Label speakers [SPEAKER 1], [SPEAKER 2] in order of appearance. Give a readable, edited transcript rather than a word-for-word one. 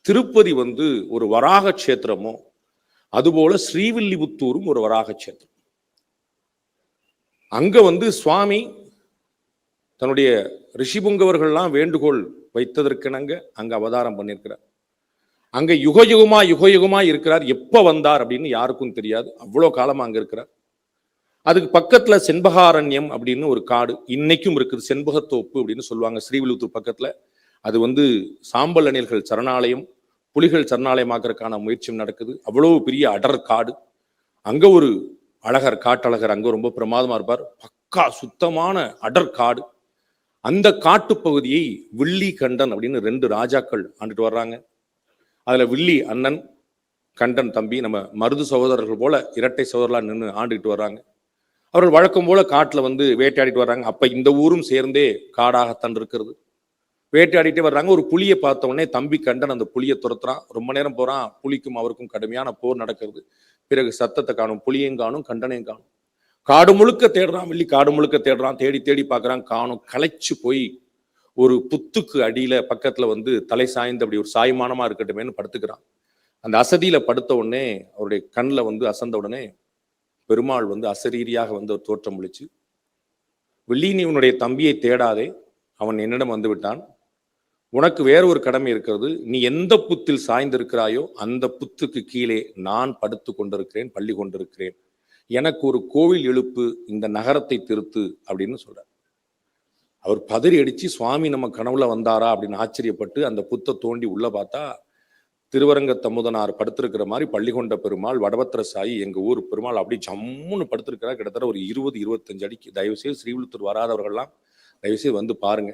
[SPEAKER 1] திருப்பதி வந்து ஒரு வராக கஷேத்திரமோ, அதுபோல ஸ்ரீவில்லிபுத்தூரும் ஒரு வராக கஷேத்திரம். அங்க வந்து சுவாமி தன்னுடைய ரிஷிபுங்கவர்கள்லாம் வேண்டுகோள் வைத்ததற்கிணங்க அங்க அவதாரம் பண்ணியிருக்கிறார். அங்க யுகயுகமா இருக்கிறார். எப்ப வந்தார் அப்படின்னு யாருக்கும் தெரியாது. அவ்வளவு காலமா அங்க இருக்கிறார். அதுக்கு பக்கத்துல செண்பகாரண்யம் அப்படின்னு ஒரு காடு இன்னைக்கும் இருக்குது. செண்பகத்தோப்பு அப்படின்னு சொல்லுவாங்க ஸ்ரீவில்லிபுத்தூர் பக்கத்துல. அது வந்து சாம்பல் அணில்கள் சரணாலயம், புலிகள் சரணாலயமாக்குறதுக்கான முயற்சியும் நடக்குது. அவ்வளவு பெரிய அடர் காடு. அங்க ஒரு அழகர், காட்டழகர் அங்க ரொம்ப பிரமாதமா இருப்பார். பக்கா சுத்தமான அடர் காடு. அந்த காட்டு பகுதியை வில்லி கண்டன் அப்படின்னு 2 ராஜாக்கள் ஆண்டுட்டு வர்றாங்க. அதுல வில்லி அண்ணன், கண்டன் தம்பி, நம்ம மருது சகோதரர்கள் போல இரட்டை சகோதரர்களா நின்று ஆண்டுகிட்டு வர்றாங்க. அவர்கள் வழக்கம் போல காட்டுல வந்து வேட்டையாடிட்டு வர்றாங்க. அப்ப இந்த ஊரும் சேர்ந்தே காடாகத்தான் இருக்கிறது. வேட்டையாடிட்டே வர்றாங்க. ஒரு புலியை பார்த்த உடனே தம்பி கண்டன் அந்த புலியை துரத்துறான். ரொம்ப நேரம் போறான். புலிக்கும் அவருக்கும் கடுமையான போர் நடக்கிறது. பிறகு சத்தத்தை காணும், புலியையும் காணும், கண்டனையும் காணும். காடு முழுக்க தேடுறான். வில்லி காடு முழுக்க தேடுறான். தேடி தேடி பார்க்கறான், காணும். களைச்சு போய் ஒரு புத்துக்கு அடியில பக்கத்துல வந்து தலை சாய்ந்து அப்படி ஒரு சாய்மானமா இருக்கட்டுமேனு படுத்துக்கிறான். அந்த அசதியில படுத்த உடனே அவருடைய கண்ணில் வந்து அசந்த உடனே பெருமாள் வந்து அசரீரியாக வந்து ஒரு தோற்றம் விழிச்சு, வில்லி, நீ உன்னுடைய தம்பியை தேடாதே, அவன் என்னிடம் வந்து விட்டான். உனக்கு வேற ஒரு கடமை இருக்கிறது. நீ எந்த புத்தில் சாய்ந்திருக்கிறாயோ அந்த புத்துக்கு கீழே நான் படுத்து கொண்டிருக்கிறேன், பள்ளி கொண்டிருக்கிறேன். எனக்கு ஒரு கோவில் எழுப்பு, இந்த நகரத்தை திருத்து அப்படின்னு சொல்றார். அவர் பதறி அடிச்சு, சுவாமி நம்ம கனவுல வந்தாரா அப்படின்னு ஆச்சரியப்பட்டு அந்த புத்தை தோண்டி உள்ள பார்த்தா திருவரங்க தமுதனார் படுத்திருக்கிற மாதிரி பள்ளி கொண்ட பெருமாள், வடபத்திர சாயி, எங்க ஊர் பெருமாள் அப்படி ஜம்முன்னு படுத்திருக்கிறார். கிட்டத்தட்ட ஒரு 20-25 அடிக்கு. தயவுசெய்து ஸ்ரீவில்லிபுத்தூர் வராதவர்கள்லாம் தயவுசெய்து வந்து பாருங்க.